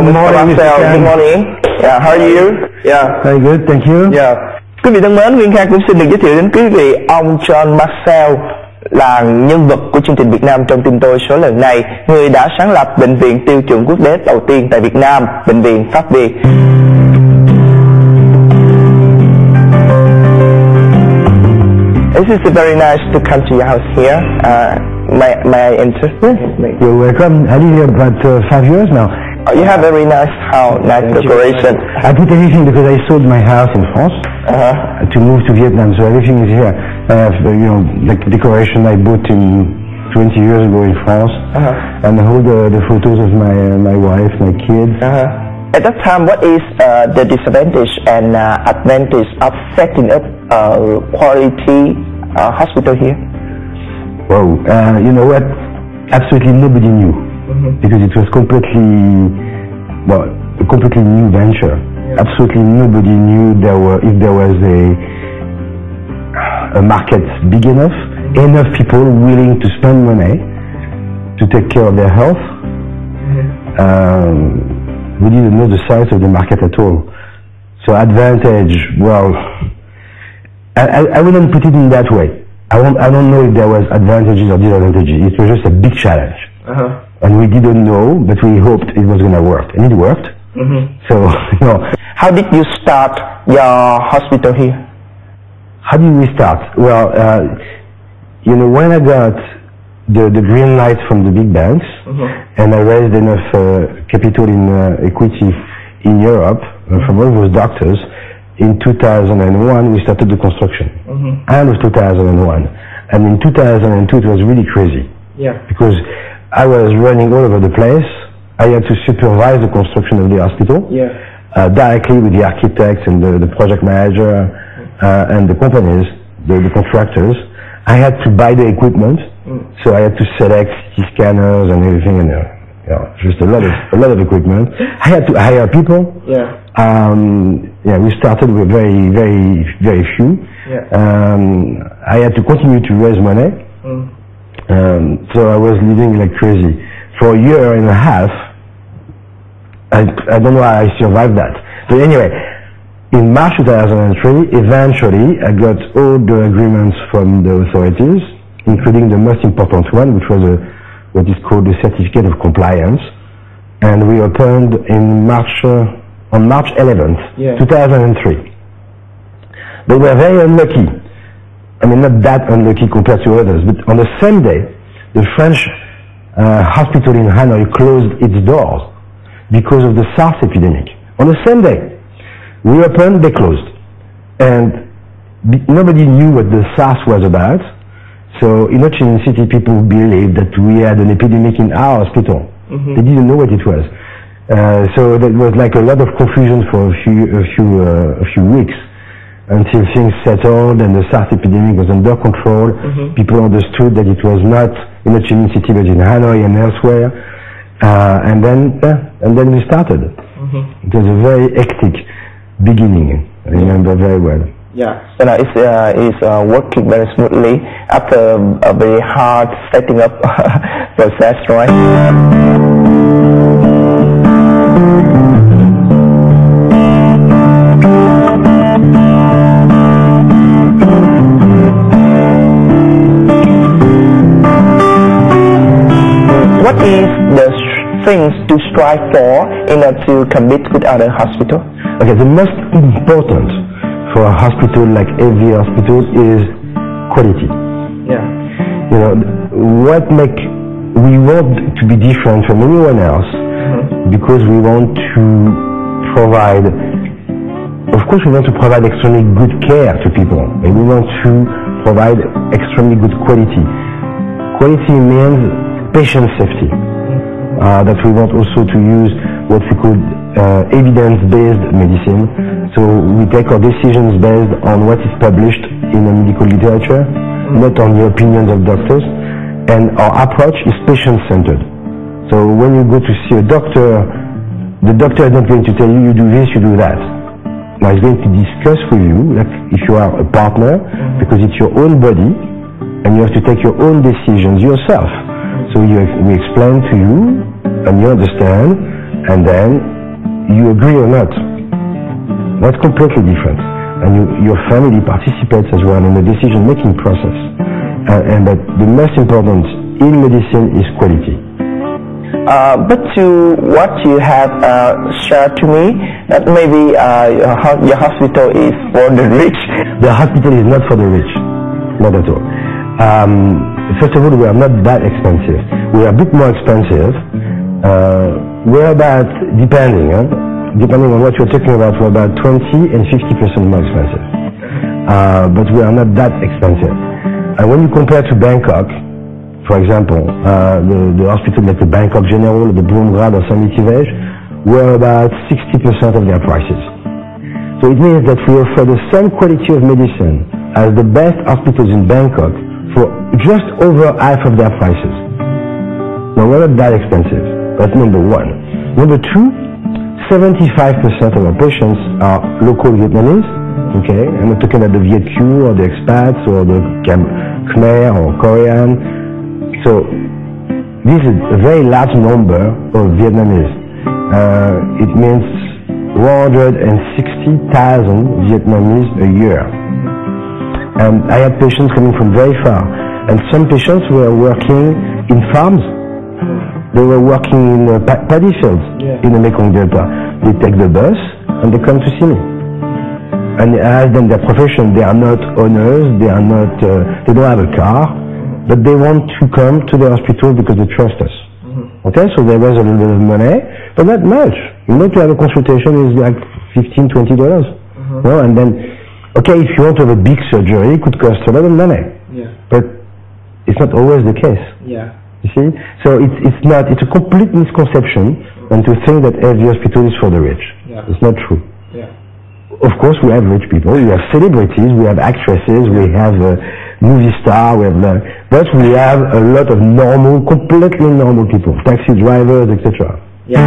Good morning, Mr. Good morning. Yeah, how are you? Yeah. Very good, thank you. Yeah. Quý vị thân mến, Nguyên Khang cũng xin được giới thiệu đến quý vị ông Jean Marcel, là nhân vật của chương trình Việt Nam trong tim tôi số lần này, người đã sáng lập bệnh viện tiêu chuẩn quốc tế đầu tiên tại Việt Nam, bệnh viện Pháp Việt. This is very nice to come to your house here. May I enter? Yes. You're welcome. I live here about 5 years now. You have a very nice house, nice decoration. I put everything because I sold my house in France to move to Vietnam, so everything is here. I have, like decoration I bought in 20 years ago in France, and all the photos of my wife, my kids. At that time, what is the disadvantage and advantage of setting up a quality hospital here? Well, you know what? Absolutely nobody knew, because it was a completely new venture. Yeah. Absolutely nobody knew if there was a market big enough people willing to spend money to take care of their health. We didn't know the size of the market at all. So advantage, well, I wouldn't put it in that way. I don't know if there was advantages or disadvantages. It was just a big challenge. And we didn't know, but we hoped it was going to work. And it worked. So, How did you start your hospital here? How did we start? Well, when I got the green light from the big banks, and I raised enough capital in equity in Europe from all those doctors, in 2001 we started the construction. End of 2001. And in 2002 it was really crazy. Yeah. Because I was running all over the place. I had to supervise the construction of the hospital directly with the architects and the project manager and the companies, the contractors. I had to buy the equipment, so I had to select CT scanners and everything, and just a lot of equipment. I had to hire people. We started with very few. I had to continue to raise money. So I was living like crazy for a year and a half. I don't know how I survived that. But anyway, in March 2003, eventually I got all the agreements from the authorities, including the most important one, which was what is called the certificate of compliance. And we opened in on March 11th, 2003. But we were very unlucky. I mean, not that unlucky compared to others, but on the same day, the French hospital in Hanoi closed its doors because of the SARS epidemic. On the same day, we opened, they closed. And nobody knew what the SARS was about. So in Ho Chi Minh City, people believed that we had an epidemic in our hospital. They didn't know what it was. So that was like a lot of confusion for a few weeks, until things settled and the SARS epidemic was under control. People understood that it was not in Ho Chi Minh City but in Hanoi and elsewhere. And then we started. It was a very hectic beginning. I remember very well. Yeah. So now it's working very smoothly after a very hard setting up process, right? What is the things to strive for in order to compete with other hospitals? Okay, the most important for a hospital like every hospital is quality. Yeah. We want to be different from anyone else because we want to provide, of course we want to provide extremely good care to people, and we want to provide extremely good quality. Quality means patient safety. That we want also to use what we call evidence-based medicine. So we take our decisions based on what is published in the medical literature, not on the opinions of doctors. And our approach is patient-centered. So when you go to see a doctor, the doctor is not going to tell you, you do this, you do that. Now he's going to discuss with you, like if you are a partner, because it's your own body, and you have to take your own decisions yourself. So we explain to you, and you understand, and then you agree or not. That's completely different. And your family participates as well in the decision-making process. And that the most important in medicine is quality. But to what you have shared to me, that maybe your hospital is for the rich. The hospital is not for the rich, not at all. First of all, we are not that expensive. We are a bit more expensive. We're about, depending on what you're talking about, we're about 20 and 50% more expensive. But we are not that expensive. And when you compare to Bangkok, for example, the hospital like the Bangkok General, the Bromgrad or Samitivej, we're about 60% of their prices. So it means that we offer the same quality of medicine as the best hospitals in Bangkok for just over half of their prices. Now we're not that expensive. That's number one. Number two, 75% of our patients are local Vietnamese. Okay, I'm not talking about the Viet Q or the expats or the Khmer or Korean. So this is a very large number of Vietnamese. It means 160,000 Vietnamese a year. And I had patients coming from very far. And some patients were working in farms. They were working in paddy fields in the Mekong Delta. They take the bus and they come to see me. And I ask them their profession. They are not owners. They are not. They don't have a car, but they want to come to the hospital because they trust us. Okay, so there was a little bit of money, but not much. You know, to have a consultation is like $15, $20. No? And then, okay, if you want to have a big surgery, it could cost a lot of money. Yeah. But it's not always the case. Yeah. You see? So it's a complete misconception and to think that every hospital is for the rich. Yeah. It's not true. Yeah. Of course, we have rich people, we have celebrities, we have actresses, we have movie star, but we have a lot of normal, completely normal people, taxi drivers, etc. Yeah.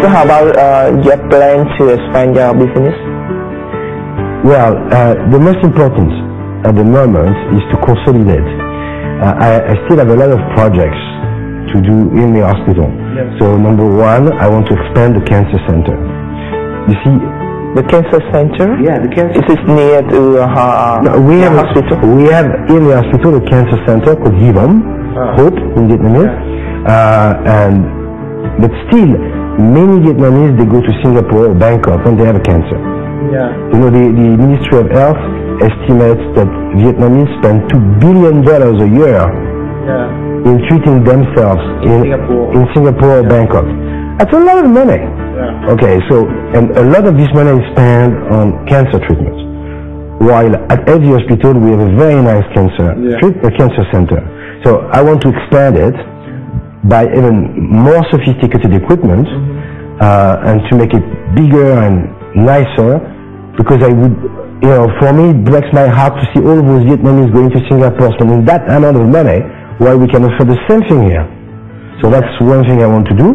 So how about your plan to expand your business? Well, the most important at the moment is to consolidate. I still have a lot of projects to do in the hospital. Yes. So number one, I want to expand the cancer center. You see, The cancer center? yeah, the cancer. Is this near to We have hospital? We have in the hospital a cancer center called Hivom, Hope in Vietnamese, but still many Vietnamese they go to Singapore or Bangkok when they have a cancer. Yeah. You know, the Ministry of Health estimates that Vietnamese spend $2 billion a year in treating themselves in Singapore or Bangkok. That's a lot of money. Yeah. Okay, so, and a lot of this money is spent on cancer treatment. While at every hospital we have a very nice cancer center. So I want to expand it by even more sophisticated equipment and to make it bigger and nicer, because I would, you know, for me it breaks my heart to see all those Vietnamese going to Singapore spending that amount of money while we can offer the same thing here. So that's one thing I want to do.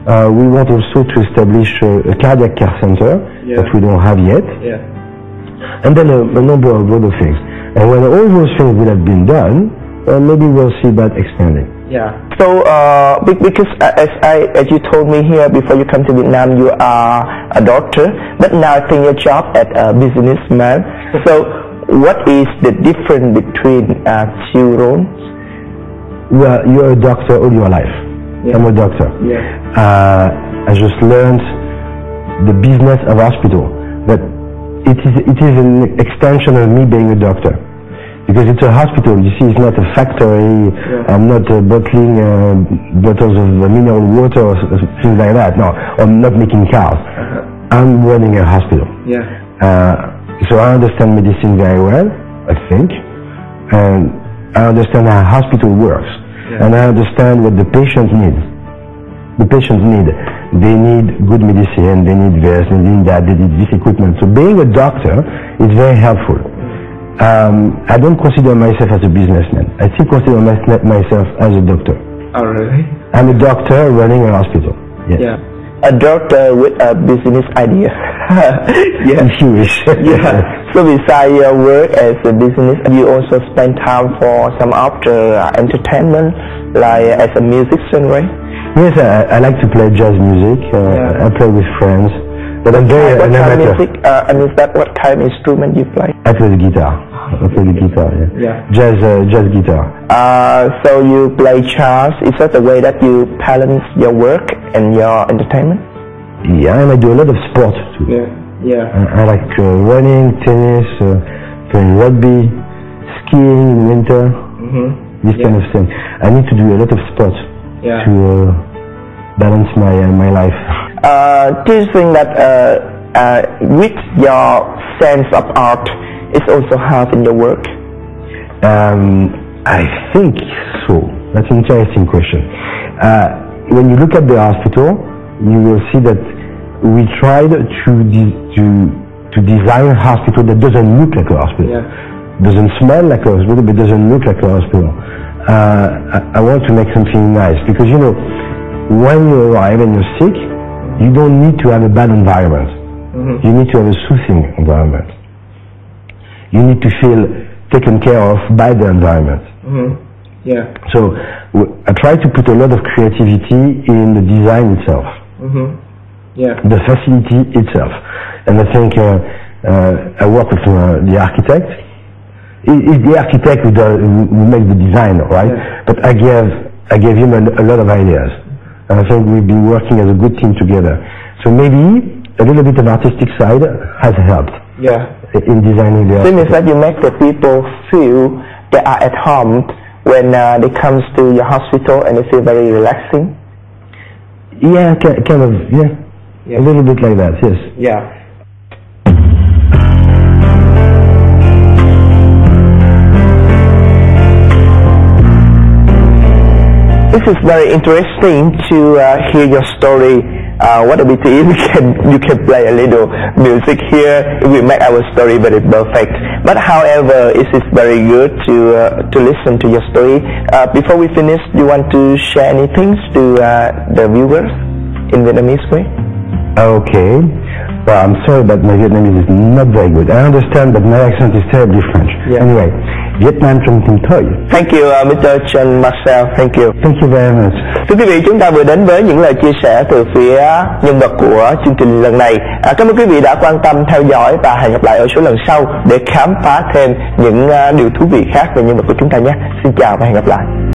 We want also to establish a cardiac care center that we don't have yet. Yeah. And then a number of other things. And when all those things will have been done, maybe we'll see that expanding. Yeah. So, because as you told me here before you come to Vietnam, you are a doctor, but now I think your job as a businessman. So, what is the difference between two roles? Well, you're a doctor all your life. Yeah. I'm a doctor. Yeah. I just learned the business of hospital, but it is an extension of me being a doctor. Because it's a hospital, you see, it's not a factory. I'm not bottling bottles of mineral water or things like that. No, I'm not making cars. I'm running a hospital. Yeah. So I understand medicine very well, I think, and I understand how a hospital works, and I understand what the patient needs. The patients need. They need good medicine, they need this, they need that, they need this equipment. So being a doctor is very helpful. I don't consider myself as a businessman. I still consider myself as a doctor. Oh, really? I'm a doctor running a hospital. Yes. Yeah. A doctor with a business idea. If you wish. Yeah. So besides your work as a business, you also spend time for some other entertainment, like as a musician, right? Yes, I like to play jazz music. I play with friends. But I'm very What kind of amateur. music? What kind of instrument you play? I play the guitar. I play the guitar, yeah. Jazz guitar. So you play jazz. Is that the way that you balance your work and your entertainment? Yeah, and I do a lot of sport too. I like running, tennis, playing rugby, skiing in winter, this kind of thing. I need to do a lot of sport to balance my life. Do you think that with your sense of art is also helping your work? I think so. That's an interesting question. When you look at the hospital, you will see that we tried to design a hospital that doesn't look like a hospital. Doesn't smell like a hospital, but doesn't look like a hospital. I want to make something nice, because you know, when you arrive and you're sick, you don't need to have a bad environment. You need to have a soothing environment. You need to feel taken care of by the environment. So I try to put a lot of creativity in the design itself, the facility itself. And I think I work with the architect. It's the architect who makes the design, right? But I gave him a lot of ideas. And I think we've been working as a good team together. So maybe a little bit of artistic side has helped in designing the. So it means that you make the people feel they are at home when they come to your hospital, and they feel very relaxing. Yeah, kind of, a little bit like that, yes. This is very interesting to hear your story. What a pity you can play a little music here. It will make our story very perfect. But however, it is very good to listen to your story. Before we finish, do you want to share anything to the viewers in Vietnamese way? Okay. Well, I'm sorry, but my Vietnamese is not very good. I understand, but my accent is terribly French. Anyway, Vietnam trong tim tôi. Thank you, Mr. Jean Marcel. Thank you. Thank you very much. Thưa quý vị, chúng ta vừa đến với những lời chia sẻ từ phía nhân vật của chương trình lần này. Cảm ơn quý vị đã quan tâm theo dõi, và hẹn gặp lại ở số lần sau để khám phá thêm những điều thú vị khác về nhân vật của chúng ta nhé. Xin chào và hẹn gặp lại.